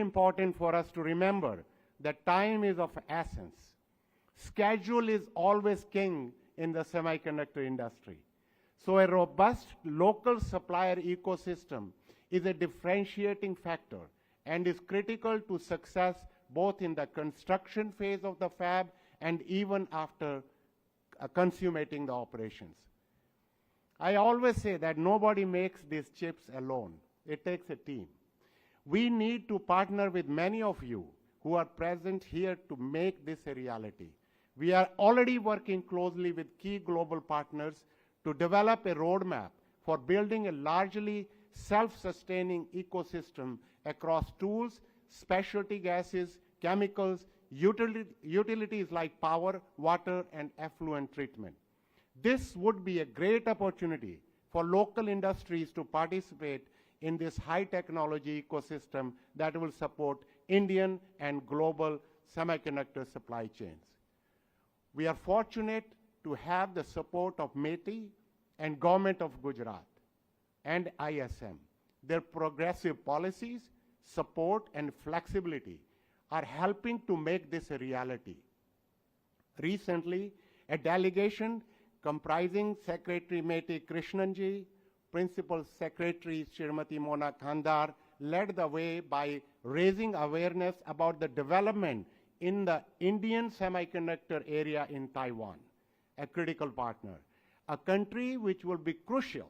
important for us to remember that time is of essence. Schedule is always king in the semiconductor industry. So a robust local supplier ecosystem is a differentiating factor and is critical to success both in the construction phase of the fab and even after consummating the operations. I always say that nobody makes these chips alone. It takes a team. We need to partner with many of you who are present here to make this a reality. We are already working closely with key global partners to develop a roadmap for building a largely self-sustaining ecosystem across tools, specialty gases, chemicals, utilities like power, water, and effluent treatment. This would be a great opportunity for local industries to participate in this high technology ecosystem that will support Indian and global semiconductor supply chains. We are fortunate to have the support of METI and Government of Gujarat and ISM. Their progressive policies, support, and flexibility are helping to make this a reality. Recently, a delegation comprising Secretary METI Krishnanji, Principal Secretary Srimati Mona Khandar led the way by raising awareness about the development in the Indian semiconductor area in Taiwan, a critical partner, a country which will be crucial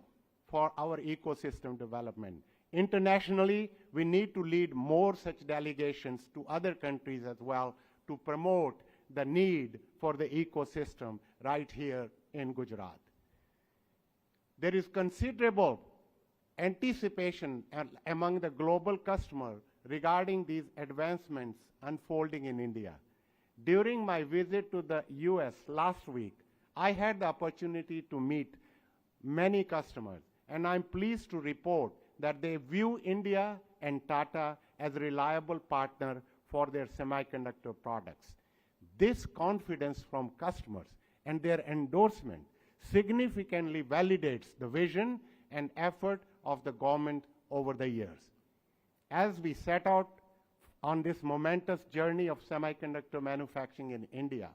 for our ecosystem development. Internationally, we need to lead more such delegations to other countries as well to promote the need for the ecosystem right here in Gujarat. There is considerable anticipation among the global customer regarding these advancements unfolding in India. During my visit to the US last week, I had the opportunity to meet many customers, and I'm pleased to report that they view India and Tata as a reliable partner for their semiconductor products. This confidence from customers and their endorsement significantly validates the vision and effort of the government over the years. As we set out on this momentous journey of semiconductor manufacturing in India,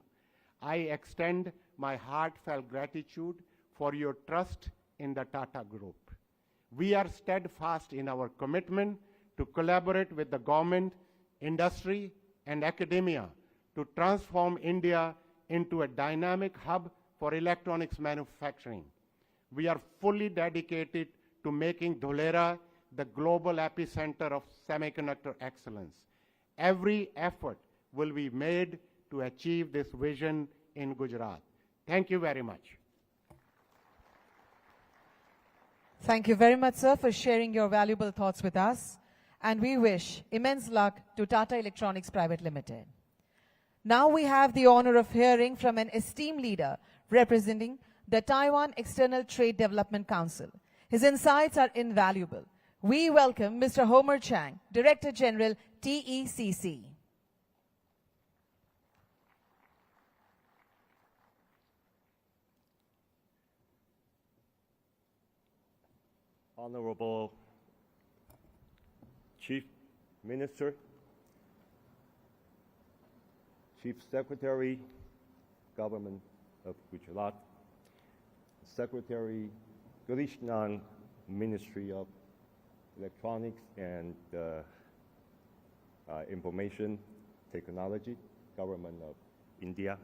I extend my heartfelt gratitude for your trust in the Tata Group. We are steadfast in our commitment to collaborate with the government, industry, and academia to transform India into a dynamic hub for electronics manufacturing. We are fully dedicated to making Dholera the global epicenter of semiconductor excellence. Every effort will be made to achieve this vision in Gujarat. Thank you very much. Thank you very much, sir, for sharing your valuable thoughts with us. And we wish immense luck to Tata Electronics Private Limited. Now we have the honor of hearing from an esteemed leader representing the Taiwan External Trade Development Council. His insights are invaluable. We welcome Mr. Homer Chang, Director General, TECC. Honorable Chief Minister, Chief Secretary, Government of Gujarat, Secretary Krishnan, Ministry of Electronics and Information Technology, Government of India,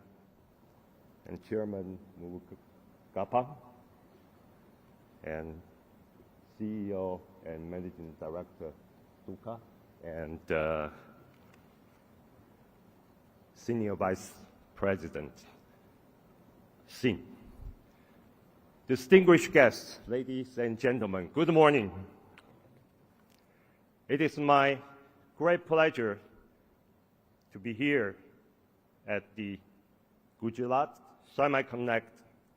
and Chairman Mukapa, and CEO and Managing Director Duka, and Senior Vice President Singh. Distinguished guests, ladies and gentlemen, good morning. It is my great pleasure to be here at the Gujarat SemiConnect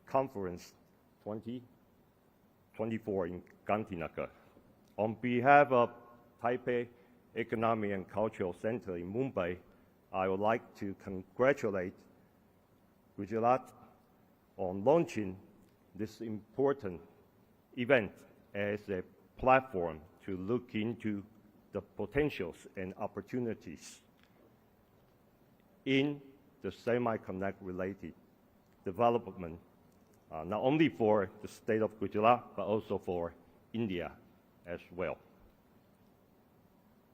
Conference 2024 in Gandhinagar. On behalf of Taipei Economic and Cultural Center in Mumbai, I would like to congratulate Gujarat on launching this important event as a platform to look into the potentials and opportunities in the SemiConnect-related development, not only for the state of Gujarat, but also for India as well.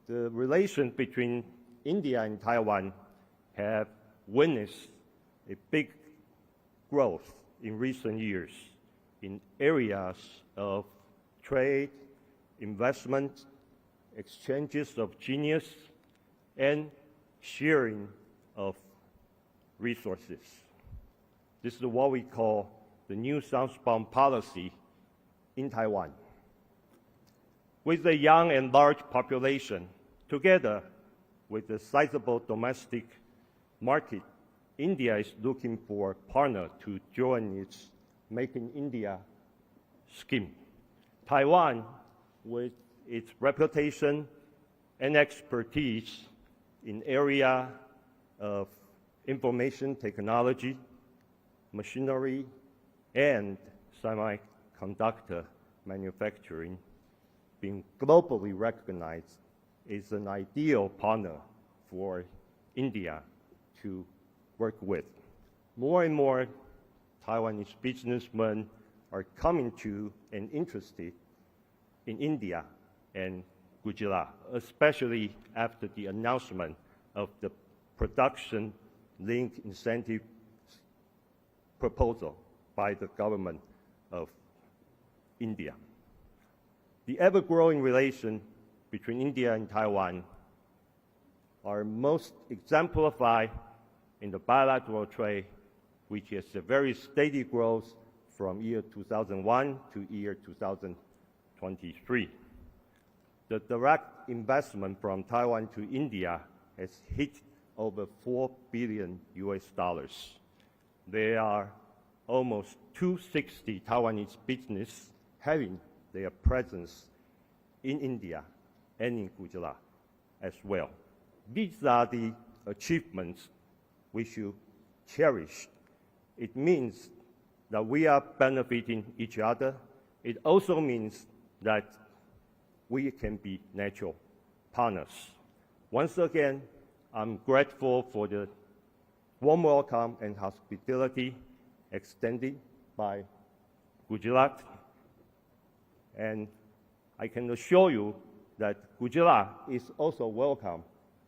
The relation between India and Taiwan have witnessed a big growth in recent years in areas of trade, investment, exchanges of genius, and sharing of resources. This is what we call the new southbound policy in Taiwan. With a young and large population, together with a sizable domestic market, India is looking for a partner to join its Make in India scheme. Taiwan, with its reputation and expertise in area of information technology, machinery, and semiconductor manufacturing, being globally recognized, is an ideal partner for India to work with. More and more Taiwanese businessmen are coming to and interested in India and Gujarat, especially after the announcement of the production link incentive proposal by the government of India. The ever-growing relation between India and Taiwan are most exemplified in the bilateral trade, which is a very steady growth from year 2001 to year 2023. The direct investment from Taiwan to India has hit over $4 billion. There are almost 260 Taiwanese businesses having their presence in India and in Gujarat as well. These are the achievements we should cherish. It means that we are benefiting each other. It also means that we can be natural partners. Once again, I'm grateful for the warm welcome and hospitality extended by Gujarat. And I can assure you that Gujarat is also welcome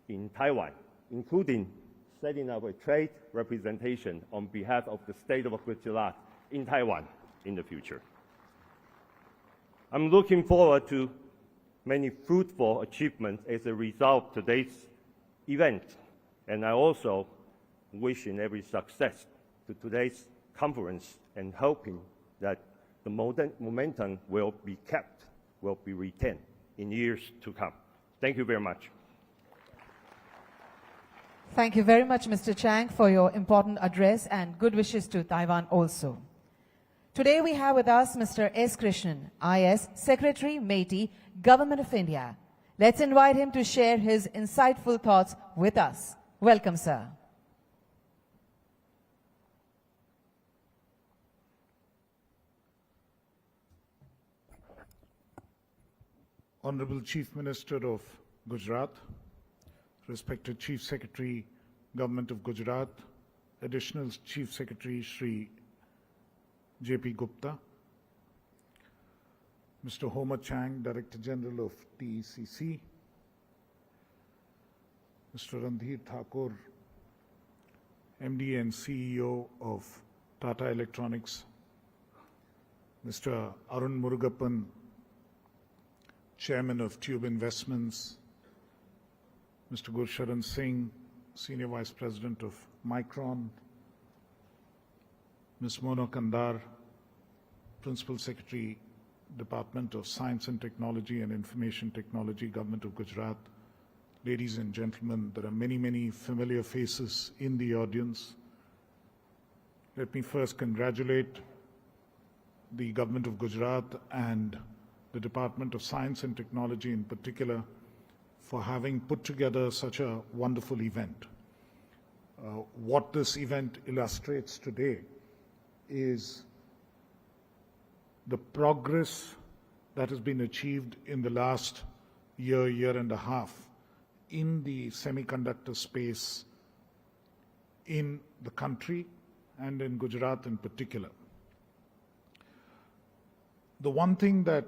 in Taiwan, including setting up a trade representation on behalf of the state of Gujarat in Taiwan in the future. I'm looking forward to many fruitful achievements as a result of today's event, and I also wishing every success to today's conference and hoping that the momentum will be kept, will be retained in years to come. Thank you very much. Thank you very much, Mr. Chang, for your important address and good wishes to Taiwan also. Today we have with us Mr. S. Krishnan, IS, Secretary, MeitY, Government of India. Let's invite him to share his insightful thoughts with us. Welcome, sir. Honorable Chief Minister of Gujarat, respected Chief Secretary, Government of Gujarat, Additional Chief Secretary Shri J.P. Gupta, Mr. Homer Chang, Director General of TECC, Mr. Randhir Thakur, MD and CEO of Tata Electronics, Mr. Arun Murugappan, Chairman of Tube Investments, Mr. Gursharan Singh, Senior Vice President of Micron, Ms. Mona Kandar, Principal Secretary, Department of Science and Technology and Information Technology, Government of Gujarat. Ladies and gentlemen, there are many, many familiar faces in the audience. Let me first congratulate the Government of Gujarat and the Department of Science and Technology in particular for having put together such a wonderful event. What this event illustrates today is the progress that has been achieved in the last year and a half in the semiconductor space in the country and in Gujarat in particular. The one thing that,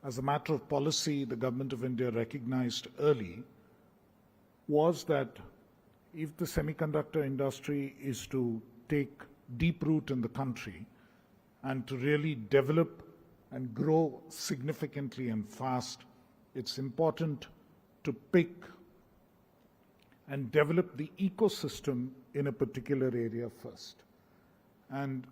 as a matter of policy, the Government of India recognized early was that if the semiconductor industry is to take deep root in the country and to really develop and grow significantly and fast, it's important to pick and develop the ecosystem in a particular area first. And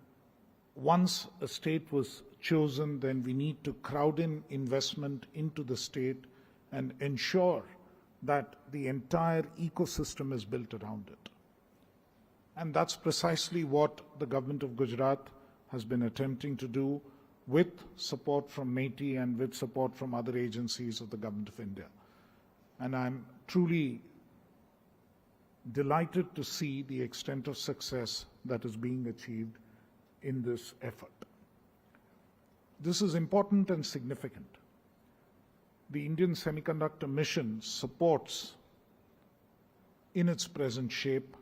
once a state was chosen, then we need to crowd in investment into the state and ensure that the entire ecosystem is built around it. And that's precisely what the government of Gujarat has been attempting to do with support from MeitY and with support from other agencies of the government of India. And I'm truly delighted to see the extent of success that is being achieved in this effort. This is important and significant. The Indian Semiconductor Mission supports, in its present shape,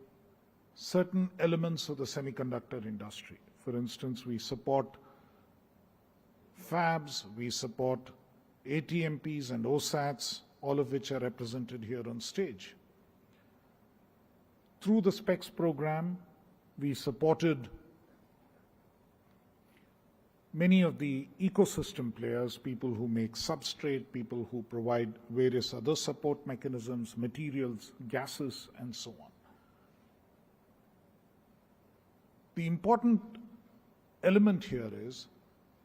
certain elements of the semiconductor industry. For instance, we support fabs, we support ATMPs and OSATs, all of which are represented here on stage. Through the SPECS program, we supported many of the ecosystem players, people who make substrate, people who provide various other support mechanisms, materials, gases, and so on. The important element here is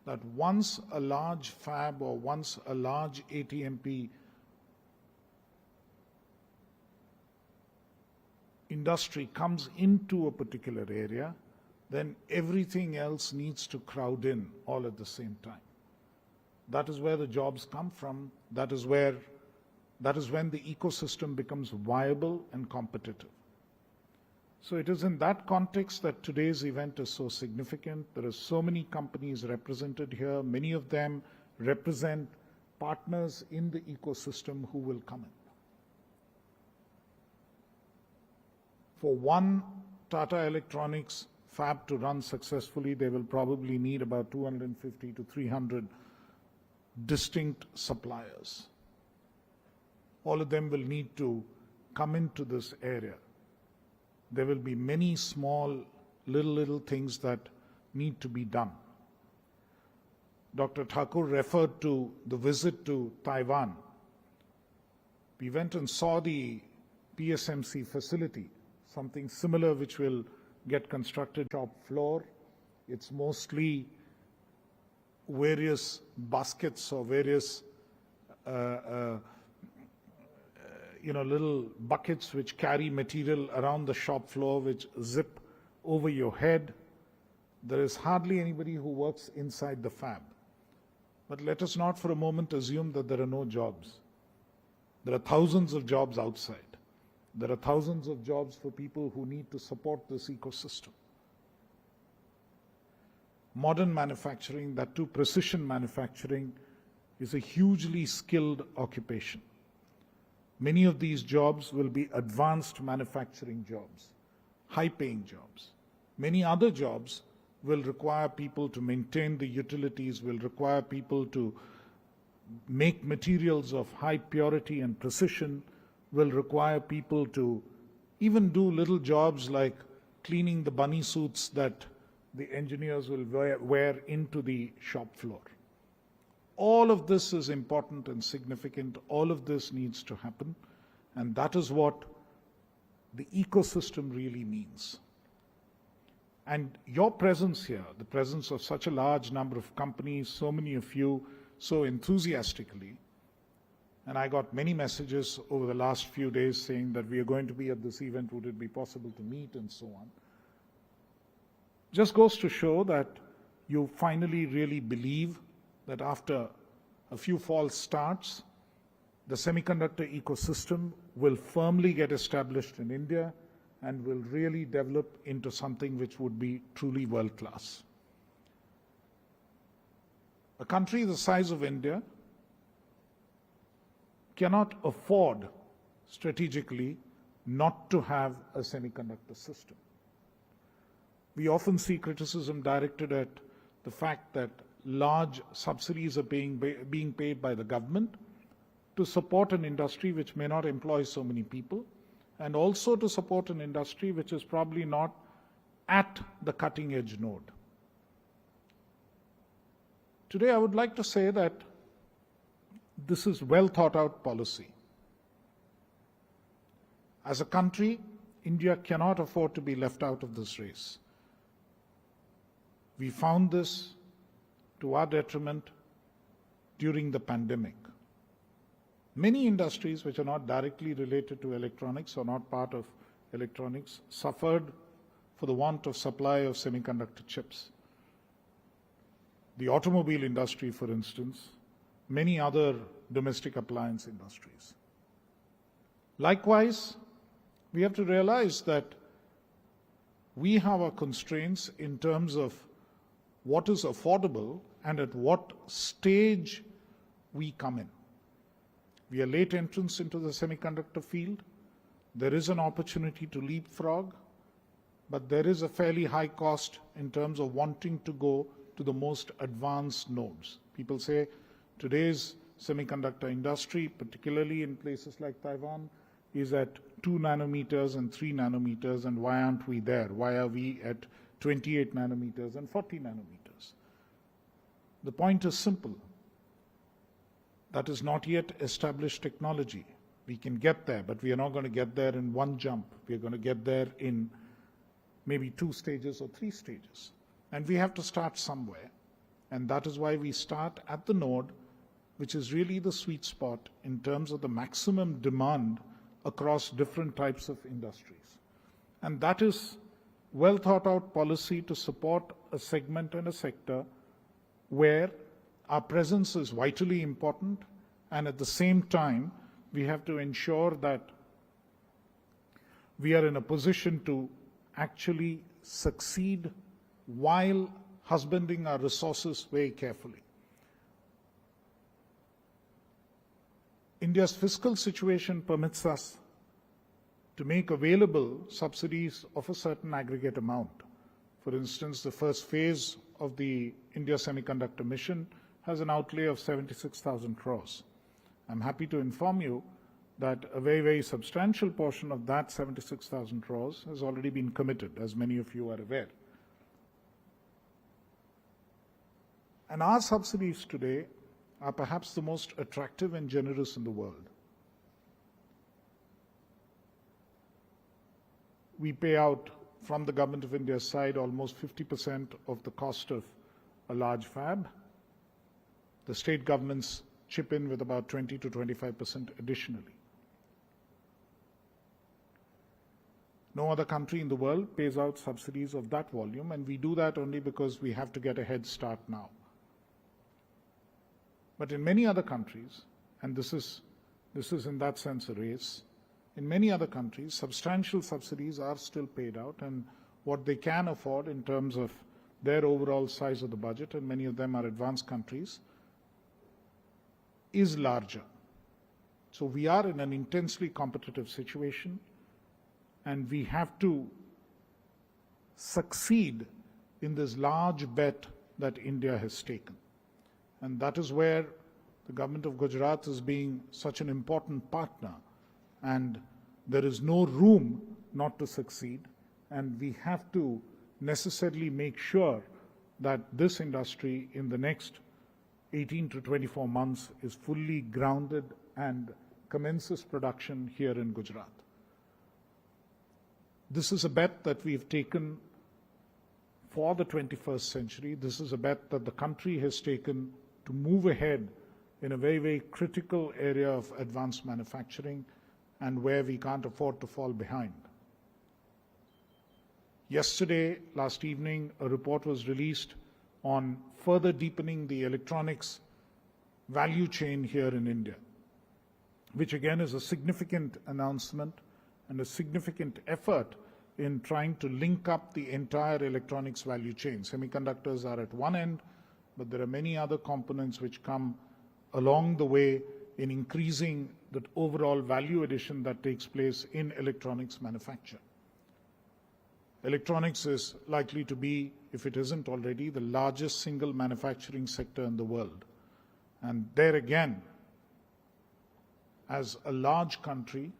that once a large fab or once a large ATMP industry comes into a particular area, then everything else needs to crowd in all at the same time. That is where the jobs come from. That is when the ecosystem becomes viable and competitive. So it is in that context that today's event is so significant. There are so many companies represented here. Many of them represent partners in the ecosystem who will come in. For one Tata Electronics fab to run successfully, they will probably need about 250 to 300 distinct suppliers. All of them will need to come into this area. There will be many small, little things that need to be done. Dr. Thakur referred to the visit to Taiwan. We went and saw the PSMC facility, something similar which will get constructed shop floor. It's mostly various baskets or various little buckets which carry material around the shop floor, which zip over your head. There is hardly anybody who works inside the fab. But let us not for a moment assume that there are no jobs. There are thousands of jobs outside. There are thousands of jobs for people who need to support this ecosystem. Modern manufacturing, that too precision manufacturing, is a hugely skilled occupation. Many of these jobs will be advanced manufacturing jobs, high-paying jobs. Many other jobs will require people to maintain the utilities, will require people to make materials of high purity and precision, will require people to even do little jobs like cleaning the bunny suits that the engineers will wear into the shop floor. All of this is important and significant. All of this needs to happen. And that is what the ecosystem really means. And your presence here, the presence of such a large number of companies, so many of you so enthusiastically, and I got many messages over the last few days saying that we are going to be at this event, would it be possible to meet, and so on. Just goes to show that you finally really believe that after a few false starts, the semiconductor ecosystem will firmly get established in India and will really develop into something which would be truly world-class. A country the size of India cannot afford strategically not to have a semiconductor system. We often see criticism directed at the fact that large subsidies are being paid by the government to support an industry which may not employ so many people, and also to support an industry which is probably not at the cutting edge node. Today, I would like to say that this is well thought out policy. As a country, India cannot afford to be left out of this race. We found this to our detriment during the pandemic. Many industries which are not directly related to electronics or not part of electronics suffered for the want of supply of semiconductor chips. The automobile industry, for instance, many other domestic appliance industries. Likewise, we have to realize that we have our constraints in terms of what is affordable and at what stage we come in. We are late entrants into the semiconductor field. There is an opportunity to leapfrog, but there is a fairly high cost in terms of wanting to go to the most advanced nodes. People say today's semiconductor industry, particularly in places like Taiwan, is at 2 nanometers and 3 nanometers, and why aren't we there? Why are we at 28 nanometers and 40 nanometers? The point is simple. That is not yet established technology. We can get there, but we are not going to get there in one jump. We are going to get there in maybe 2 stages or 3 stages. And we have to start somewhere. And that is why we start at the node, which is really the sweet spot in terms of the maximum demand across different types of industries. And that is well thought out policy to support a segment and a sector where our presence is vitally important, and at the same time, we have to ensure that we are in a position to actually succeed while husbanding our resources very carefully. India's fiscal situation permits us to make available subsidies of a certain aggregate amount. For instance, the first phase of the India Semiconductor Mission has an outlay of 76,000 crores. I'm happy to inform you that a very, very substantial portion of that 76,000 crores has already been committed, as many of you are aware. And our subsidies today are perhaps the most attractive and generous in the world. We pay out from the Government of India's side almost 50% of the cost of a large fab. The state governments chip in with about 20 to 25% additionally. No other country in the world pays out subsidies of that volume, and we do that only because we have to get a head start now. But in many other countries, and this is in that sense a race, in many other countries, substantial subsidies are still paid out, and what they can afford in terms of their overall size of the budget, and many of them are advanced countries, is larger. So we are in an intensely competitive situation, and we have to succeed in this large bet that India has taken. And that is where the government of Gujarat is being such an important partner, and there is no room not to succeed, and we have to necessarily make sure that this industry in the next 18 to 24 months is fully grounded and commences production here in Gujarat. This is a bet that we've taken for the 21st century. This is a bet that the country has taken to move ahead in a very, very critical area of advanced manufacturing and where we can't afford to fall behind. Yesterday, last evening, a report was released on further deepening the electronics value chain here in India, which again is a significant announcement and a significant effort in trying to link up the entire electronics value chain. Semiconductors are at one end, but there are many other components which come along the way in increasing the overall value addition that takes place in electronics manufacture. Electronics is likely to be, if it isn't already, the largest single manufacturing sector in the world. And there again, as a large country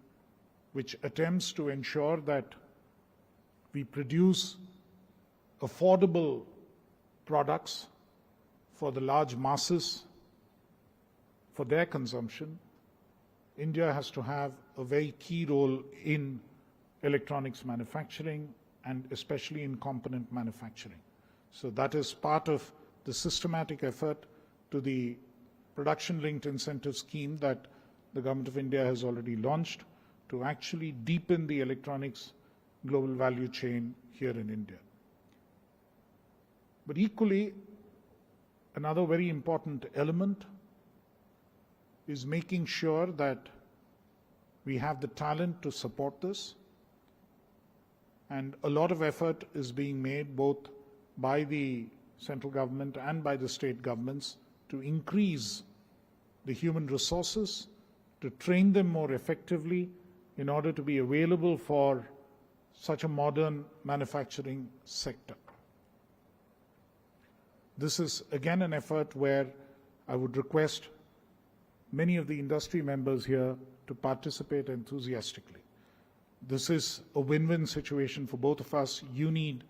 which attempts to ensure that we produce affordable products for the large masses, for their consumption, India has to have a very key role in electronics manufacturing and especially in component manufacturing. So that is part of the systematic effort to the production-linked incentive scheme that the Government of India has already launched to actually deepen the electronics global value chain here in India. But equally, another very important element is making sure that we have the talent to support this. And a lot of effort is being made both by the central government and by the state governments to increase the human resources, to train them more effectively in order to be available for such a modern manufacturing sector. This is again an effort where I would request many of the industry members here to participate enthusiastically. This is a win-win situation for both of us. You need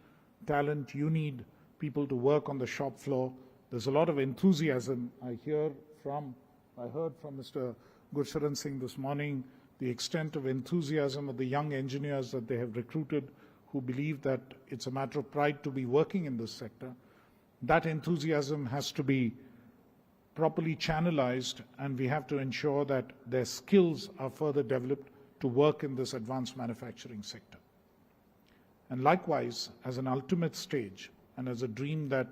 talent, you need people to work on the shop floor. There's a lot of enthusiasm. I heard from Mr. Gurcharan Singh this morning the extent of enthusiasm of the young engineers that they have recruited who believe that it's a matter of pride to be working in this sector. That enthusiasm has to be properly channelized, and we have to ensure that their skills are further developed to work in this advanced manufacturing sector. And likewise, as an ultimate stage and as a dream that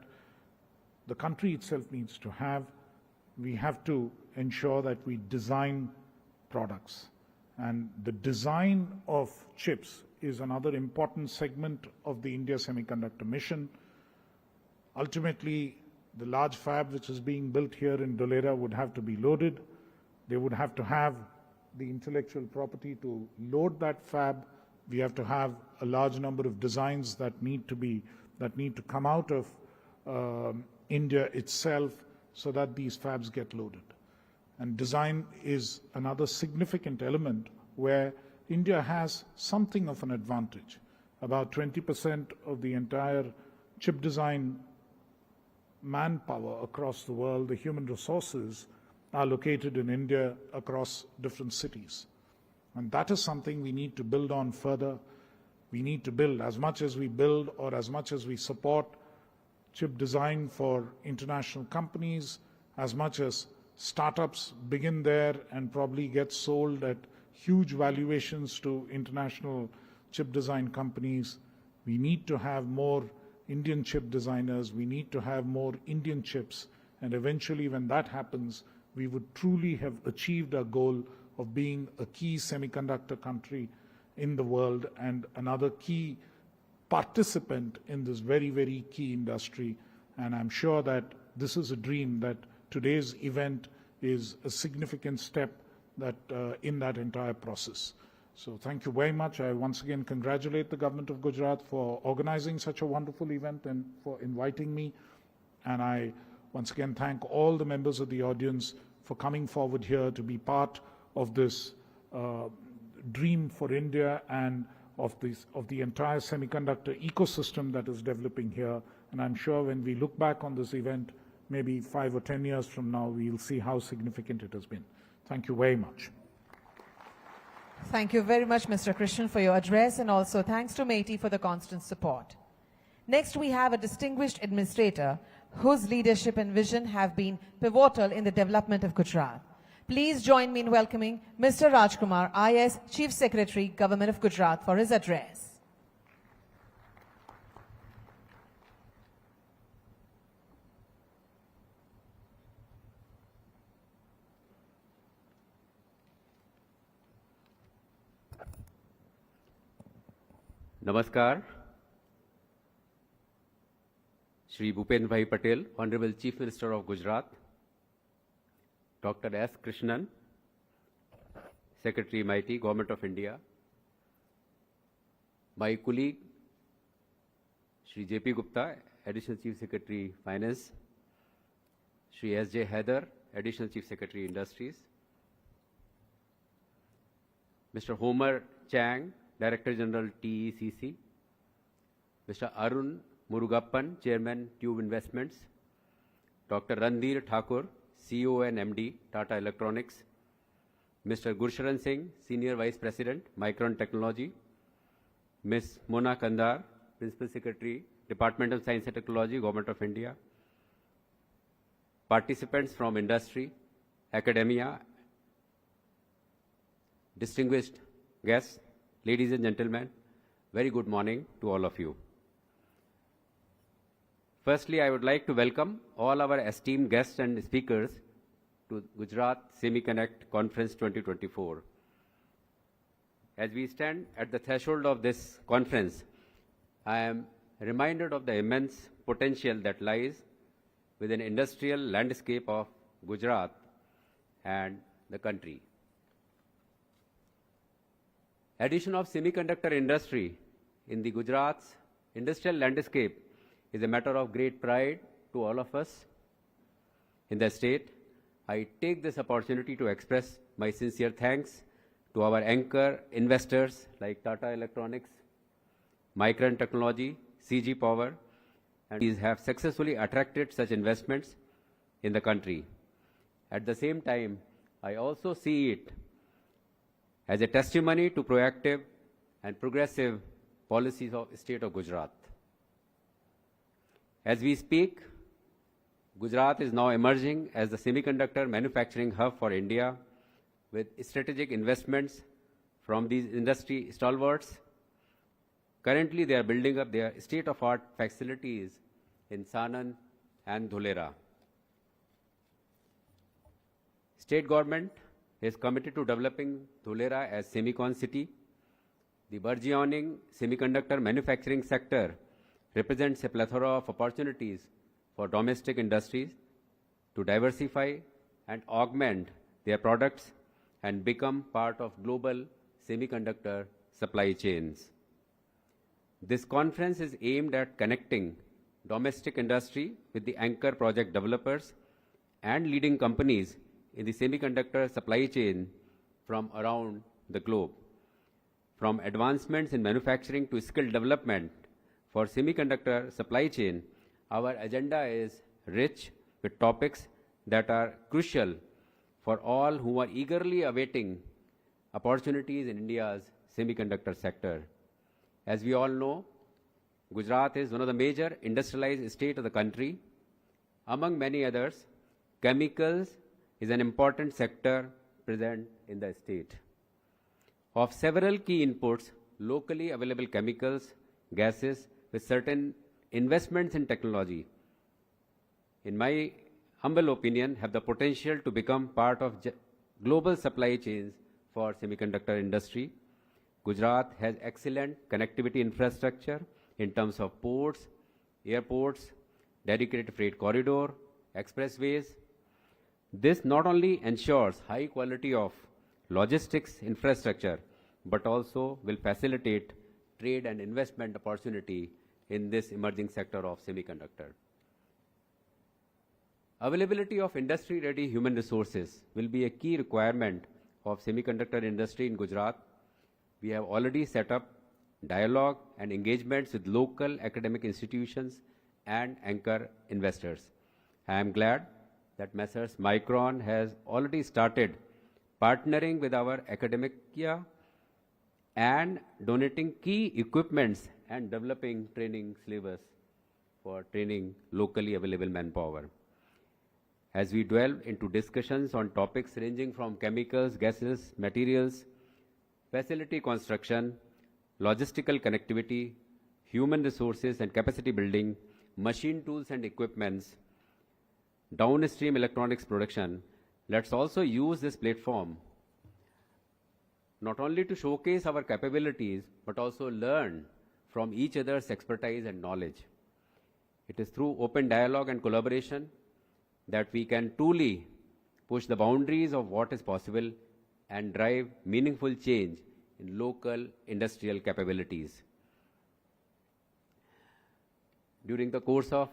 the country itself needs to have, we have to ensure that we design products. And the design of chips is another important segment of the India Semiconductor Mission. Ultimately, the large fab which is being built here in Dholera would have to be loaded. They would have to have the intellectual property to load that fab. We have to have a large number of designs that need to come out of India itself so that these fabs get loaded. And design is another significant element where India has something of an advantage. About 20% of the entire chip design manpower across the world, the human resources, are located in India across different cities. And that is something we need to build on further. We need to build as much as we build or as much as we support chip design for international companies, as much as startups begin there and probably get sold at huge valuations to international chip design companies. We need to have more Indian chip designers. We need to have more Indian chips. And eventually, when that happens, we would truly have achieved our goal of being a key semiconductor country in the world and another key participant in this very, very key industry. And I'm sure that this is a dream that today's event is a significant step that in that entire process. So thank you very much. I once again congratulate the government of Gujarat for organizing such a wonderful event and for inviting me. And I once again thank all the members of the audience for coming forward here to be part of this dream for India and of the entire semiconductor ecosystem that is developing here. And I'm sure when we look back on this event, maybe 5 or 10 years from now, we'll see how significant it has been. Thank you very much. Thank you very much, Mr. Krishnan, for your address, and also thanks to MeitY for the constant support. Next, we have a distinguished administrator whose leadership and vision have been pivotal in the development of Gujarat. Please join me in welcoming Mr. Rajkumar, IS Chief Secretary, Government of Gujarat, for his address. Namaskar. Shri Bhupen Bhai Patel, Honorable Chief Minister of Gujarat, Dr. S. Krishnan, Secretary Mighty, Government of India, my colleague Shri J.P. Gupta, Additional Chief Secretary Finance, Shri S.J. Haider, Additional Chief Secretary Industries, Mr. Homer Chang, Director General TECC, Mr. Arun Murugappan, Chairman Tube Investments, Dr. Randir Thakur, CEO and MD, Tata Electronics, Mr. Gursharan Singh, Senior Vice President, Micron Technology, Ms. Mona Kandar, Principal Secretary, Department of Science and Technology, Government of India, participants from industry, academia, distinguished guests, ladies and gentlemen, very good morning to all of you. Firstly, I would like to welcome all our esteemed guests and speakers to Gujarat SemiConnect Conference 2024. As we stand at the threshold of this conference, I am reminded of the immense potential that lies within industrial landscape of Gujarat and the country. Addition of semiconductor industry in the Gujarat's industrial landscape is a matter of great pride to all of us in the state. I take this opportunity to express my sincere thanks to our anchor investors like Tata Electronics, Micron Technology, CG Power, and these have successfully attracted such investments in the country. At the same time, I also see it as a testimony to proactive and progressive policies of the state of Gujarat. As we speak, Gujarat is now emerging as the semiconductor manufacturing hub for India with strategic investments from these industry stalwarts. Currently, they are building up their state-of-art facilities in Sanand and Dholera. State government is committed to developing Dholera as Semicon city. The burgeoning semiconductor manufacturing sector represents a plethora of opportunities for domestic industries to diversify and augment their products and become part of global semiconductor supply chains. This conference is aimed at connecting domestic industry with the anchor project developers and leading companies in the semiconductor supply chain from around the globe. From advancements in manufacturing to skill development for semiconductor supply chain, our agenda is rich with topics that are crucial for all who are eagerly awaiting opportunities in India's semiconductor sector. As we all know, Gujarat is one of the major industrialized states of the country. Among many others, chemicals is an important sector present in the state. Of several key inputs, locally available chemicals, gases with certain investments in technology, in my humble opinion, have the potential to become part of global supply chains for semiconductor industry. Gujarat has excellent connectivity infrastructure in terms of ports, airports, dedicated freight corridor, expressways. This not only ensures high quality of logistics infrastructure, but also will facilitate trade and investment opportunity in this emerging sector of semiconductor. Availability of industry-ready human resources will be a key requirement of semiconductor industry in Gujarat. We have already set up dialogue and engagements with local academic institutions and anchor investors. I am glad that Messrs. Micron has already started partnering with our academia and donating key equipments and developing training syllabus for training locally available manpower. As we delve into discussions on topics ranging from chemicals, gases, materials, facility construction, logistical connectivity, human resources and capacity building, machine tools and equipments, downstream electronics production, let's also use this platform not only to showcase our capabilities, but also learn from each other's expertise and knowledge. It is through open dialogue and collaboration that we can truly push the boundaries of what is possible and drive meaningful change in local industrial capabilities. During the course of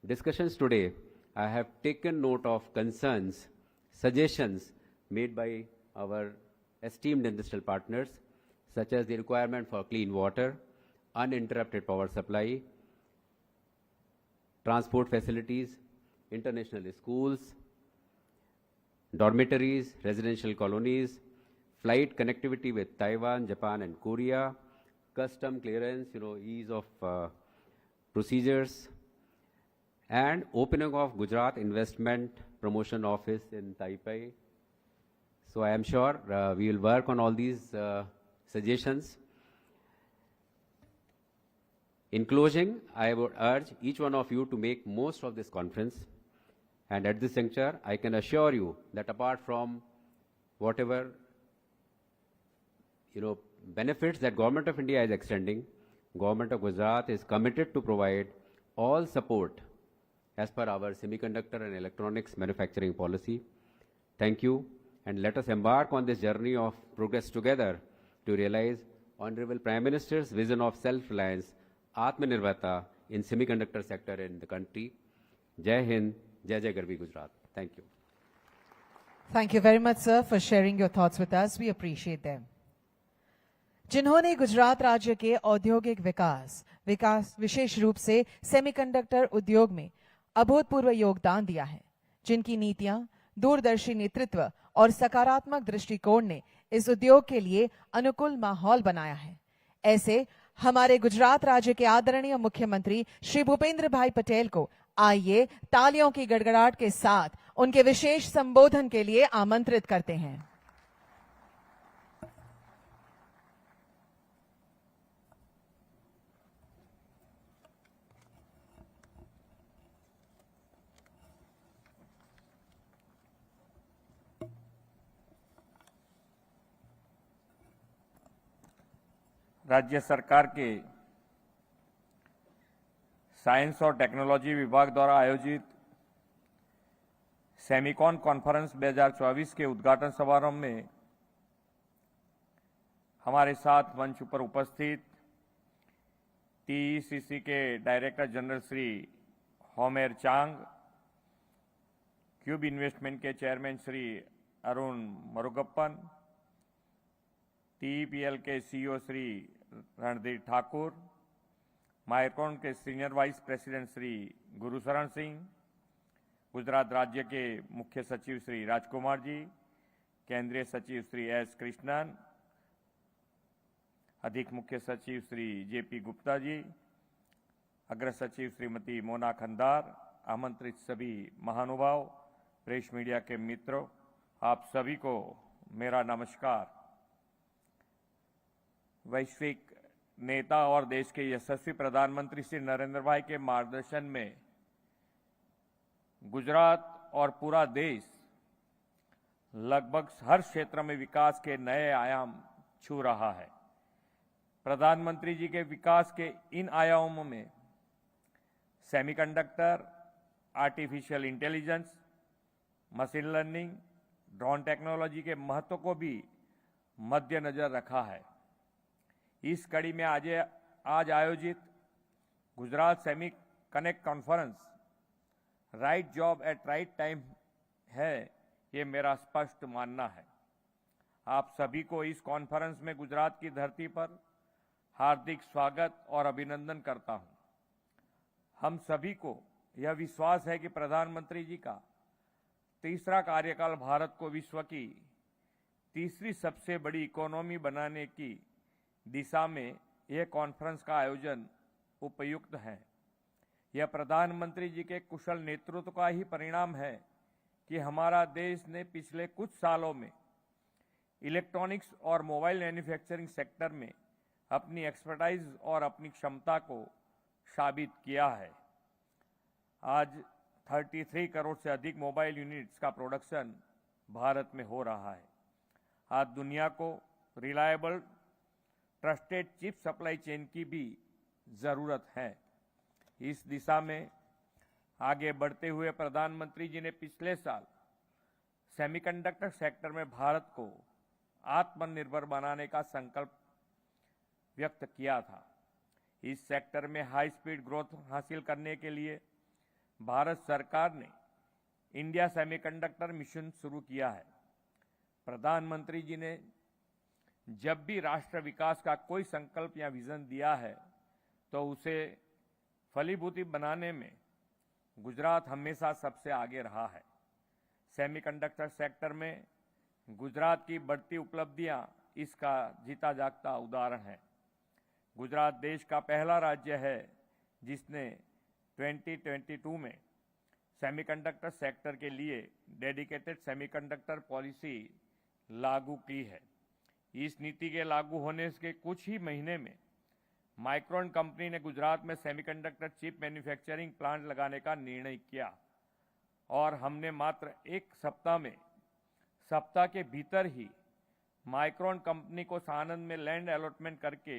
discussions today, I have taken note of concerns, suggestions made by our esteemed industrial partners, such as the requirement for clean water, uninterrupted power supply, transport facilities, international schools, dormitories, residential colonies, flight connectivity with Taiwan, Japan, and Korea, custom clearance, ease of procedures, and opening of Gujarat Investment Promotion Office in Taipei. So I am sure we will work on all these suggestions. In closing, I would urge each one of you to make most of this conference. And at this juncture, I can assure you that apart from whatever benefits that Government of India is extending, Government of Gujarat is committed to provide all support as per our semiconductor and electronics manufacturing policy. Thank you, and let us embark on this journey of progress together to realize Honorable Prime Minister's vision of self-reliance, Atmanirbharta in semiconductor sector in the country. Jai Hind, Jai Jai Garvi Gujarat. Thank you. Thank you very much, sir, for sharing your thoughts with us. We appreciate them. जिन्होंने गुजरात राज्य के औद्योगिक विकास विशेष रूप से semiconductor उद्योग में अभूतपूर्व योगदान दिया है, जिनकी नीतियां, दूरदर्शी नेतृत्व और सकारात्मक दृष्टिकोण ने इस उद्योग के लिए अनुकूल माहौल बनाया है, ऐसे हमारे गुजरात राज्य के आदरणीय मुख्यमंत्री श्री भूपेंद्र भाई पटेल को आइए तालियों की गड़गड़ाहट के साथ उनके विशेष संबोधन के लिए आमंत्रित करते हैं। राज्य सरकार के साइंस और टेक्नोलॉजी विभाग द्वारा आयोजित सेमिकॉन कॉन्फ्रेंस 2024 के उद्घाटन समारोह में हमारे साथ मंच पर उपस्थित टीईसीसी के डायरेक्टर जनरल श्री होमेर चांग, क्यूब इन्वेस्टमेंट के चेयरमैन श्री अरुण मरुगप्पन, टीईपीएल के सीईओ श्री रणधीर ठाकुर, माइक्रोन के senior vice president Shri Gursharan Singh, Gujarat राज्य के मुख्य सचिव श्री राजकुमार जी, केंद्रीय सचिव श्री एस कृष्णन, अधिक मुख्य सचिव श्री जेपी गुप्ता जी, अग्र सचिव श्रीमती मोना खंदार, आमंत्रित सभी महानुभाव, प्रेस मीडिया के मित्रों, आप सभी को मेरा नमस्कार। वैश्विक नेता और देश के यशस्वी प्रधानमंत्री श्री नरेंद्र भाई के मार्गदर्शन में गुजरात और पूरा देश लगभग हर क्षेत्र में विकास के नए आयाम छू रहा है। प्रधानमंत्री जी के विकास के इन आयामों में semiconductor, artificial intelligence, machine learning, drone technology के महत्व को भी मद्देनजर रखा है। इस कड़ी में आज आयोजित Gujarat semi connect conference right job eight right time है, ये मेरा स्पष्ट मानना है। आप सभी को इस कॉन्फ्रेंस में गुजरात की धरती पर हार्दिक स्वागत और अभिनंदन करता हूं। हम सभी को यह विश्वास है कि प्रधानमंत्री जी का तीसरा कार्यकाल भारत को विश्व की तीसरी सबसे बड़ी इकोनॉमी बनाने की दिशा में यह कॉन्फ्रेंस का आयोजन उपयुक्त है। यह प्रधानमंत्री जी के कुशल नेतृत्व का ही परिणाम है कि हमारा देश ने पिछले कुछ सालों में इलेक्ट्रॉनिक्स और मोबाइल मैन्युफैक्चरिंग सेक्टर में अपनी एक्सपर्टाइज और अपनी क्षमता को साबित किया है। आज 33 करोड़ से अधिक मोबाइल यूनिट्स का प्रोडक्शन भारत में हो रहा है। आज दुनिया को reliable trusted chip supply chain की भी जरूरत है। इस दिशा में आगे बढ़ते हुए प्रधानमंत्री जी ने पिछले साल सेमीकंडक्टर सेक्टर में भारत को आत्मनिर्भर बनाने का संकल्प व्यक्त किया था। इस सेक्टर में हाई स्पीड ग्रोथ हासिल करने के लिए भारत सरकार ने इंडिया सेमीकंडक्टर मिशन शुरू किया है। प्रधानमंत्री जी ने जब भी राष्ट्र विकास का कोई संकल्प या विजन दिया है तो उसे फलीभूत बनाने में गुजरात हमेशा सबसे आगे रहा है। सेमीकंडक्टर सेक्टर में गुजरात की बढ़ती उपलब्धियां इसका जीता जागता उदाहरण है। गुजरात देश का पहला राज्य है जिसने 2022 में सेमीकंडक्टर सेक्टर के लिए डेडिकेटेड सेमीकंडक्टर पॉलिसी लागू की है। इस नीति के लागू होने के कुछ ही महीने में माइक्रोन कंपनी ने गुजरात में सेमीकंडक्टर चिप मैन्युफैक्चरिंग प्लांट लगाने का निर्णय किया और हमने मात्र एक सप्ताह के भीतर ही माइक्रोन कंपनी को सानंद में लैंड अलॉटमेंट करके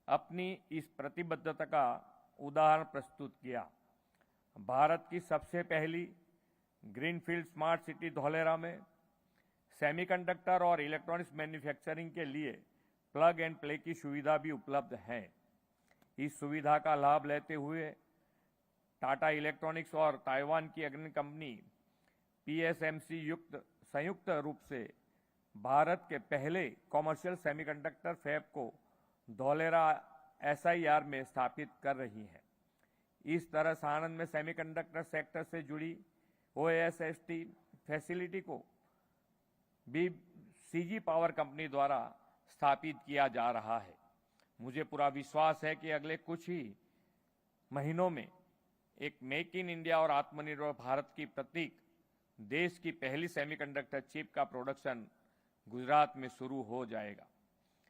अपनी इस प्रतिबद्धता का उदाहरण प्रस्तुत किया। भारत की सबसे पहली ग्रीनफील्ड स्मार्ट सिटी धौलेरा में सेमीकंडक्टर और इलेक्ट्रॉनिक्स मैन्युफैक्चरिंग के लिए प्लग एंड प्ले की सुविधा भी उपलब्ध है। इस सुविधा का लाभ लेते हुए टाटा इलेक्ट्रॉनिक्स और ताइवान की अग्रणी कंपनी पीएसएमसी संयुक्त रूप से भारत के पहले कॉमर्शियल सेमीकंडक्टर फैब को धौलेरा एसआईआर में स्थापित कर रही है। इस तरह सानंद में सेमीकंडक्टर सेक्टर से जुड़ी ओएसएसटी फैसिलिटी को भी सीजी पावर कंपनी द्वारा स्थापित किया जा रहा है। मुझे पूरा विश्वास है कि अगले कुछ ही महीनों में एक मेक इन इंडिया और आत्मनिर्भर भारत की प्रतीक देश की पहली सेमीकंडक्टर चिप का प्रोडक्शन गुजरात में शुरू हो जाएगा।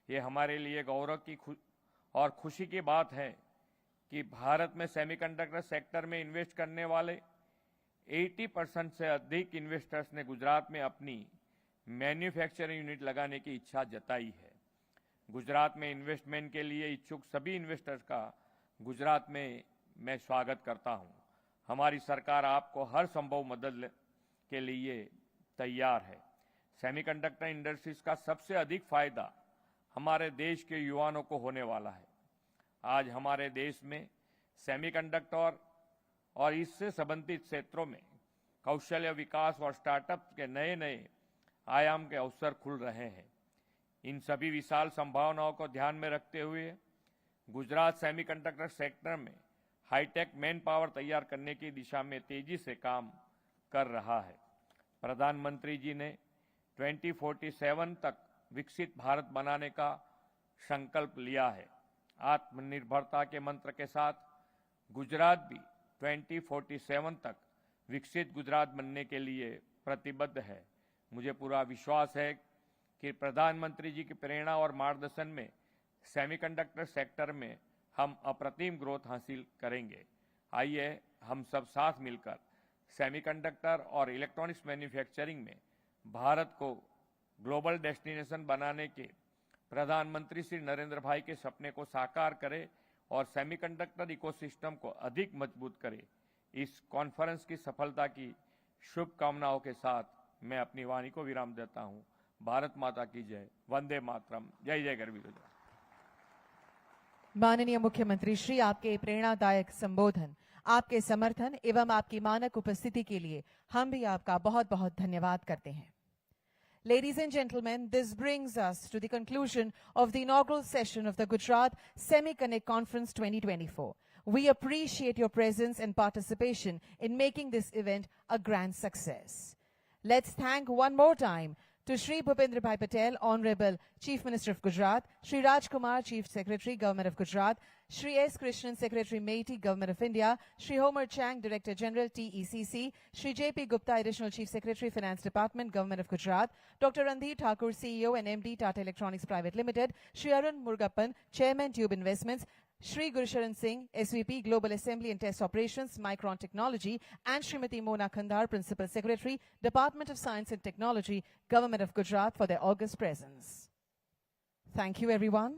ये हमारे लिए गौरव की और खुशी की बात है कि भारत में सेमीकंडक्टर सेक्टर में इन्वेस्ट करने वाले 80% से अधिक इन्वेस्टर्स ने गुजरात में अपनी मैन्युफैक्चरिंग यूनिट लगाने की इच्छा जताई है। गुजरात में इन्वेस्टमेंट के लिए इच्छुक सभी इन्वेस्टर्स का गुजरात में मैं स्वागत करता हूं। हमारी सरकार आपको हर संभव मदद के लिए तैयार है। सेमीकंडक्टर इंडस्ट्रीज का सबसे अधिक फायदा हमारे देश के युवाओं को होने वाला है। आज हमारे देश में सेमीकंडक्टर और इससे संबंधित क्षेत्रों में कौशल्य विकास और स्टार्टअप के नए नए आयाम के अवसर खुल रहे हैं। इन सभी विशाल संभावनाओं को ध्यान में रखते हुए गुजरात सेमीकंडक्टर सेक्टर में हाईटेक मैन पावर तैयार करने की दिशा में तेजी से काम कर रहा है। प्रधानमंत्री जी ने 2047 तक विकसित भारत बनाने का संकल्प लिया है। आत्मनिर्भरता के मंत्र के साथ गुजरात भी 2047 तक विकसित गुजरात बनने के लिए प्रतिबद्ध है। मुझे पूरा विश्वास है कि प्रधानमंत्री जी की प्रेरणा और मार्गदर्शन में सेमीकंडक्टर सेक्टर में हम अप्रतिम ग्रोथ हासिल करेंगे। आइए हम सब साथ मिलकर सेमीकंडक्टर और इलेक्ट्रॉनिक्स मैन्युफैक्चरिंग में भारत को ग्लोबल डेस्टिनेशन बनाने के प्रधानमंत्री श्री नरेंद्र भाई के सपने को साकार करें और सेमीकंडक्टर इकोसिस्टम को अधिक मजबूत करें। इस कॉन्फ्रेंस की सफलता की शुभकामनाओं के साथ मैं अपनी वाणी को विराम देता हूं। भारत माता की जय। वंदे मातरम। जय जय गरवी गुजरात। माननीय मुख्यमंत्री श्री, आपके प्रेरणादायक संबोधन, आपके समर्थन एवं आपकी मानक उपस्थिति के लिए हम भी आपका बहुत बहुत धन्यवाद करते हैं। Ladies and gentlemen, this brings us to the conclusion of the inaugural session of the Gujarat SemiConnect Conference 2024. We appreciate your presence and participation in making this event a grand success. Let's thank one more time to Shri Bhupendra Bhai Patel, Honorable Chief Minister of Gujarat, Shri Raj Kumar, Chief Secretary, Government of Gujarat, Shri S. Krishnan, Secretary Meiti, Government of India, Shri Homer Chang, Director General, TECC, Shri J.P. Gupta, Additional Chief Secretary, Finance Department, Government of Gujarat, Dr. Randhir Thakur, CEO and MD, Tata Electronics Private Limited, Shri Arun Murugappan, Chairman, Tube Investments, Shri Gurucharan Singh, SVP, Global Assembly and Test Operations, Micron Technology, and Srimati Mona Khandar, Principal Secretary, Department of Science and Technology, Government of Gujarat, for their august presence. Thank you, everyone.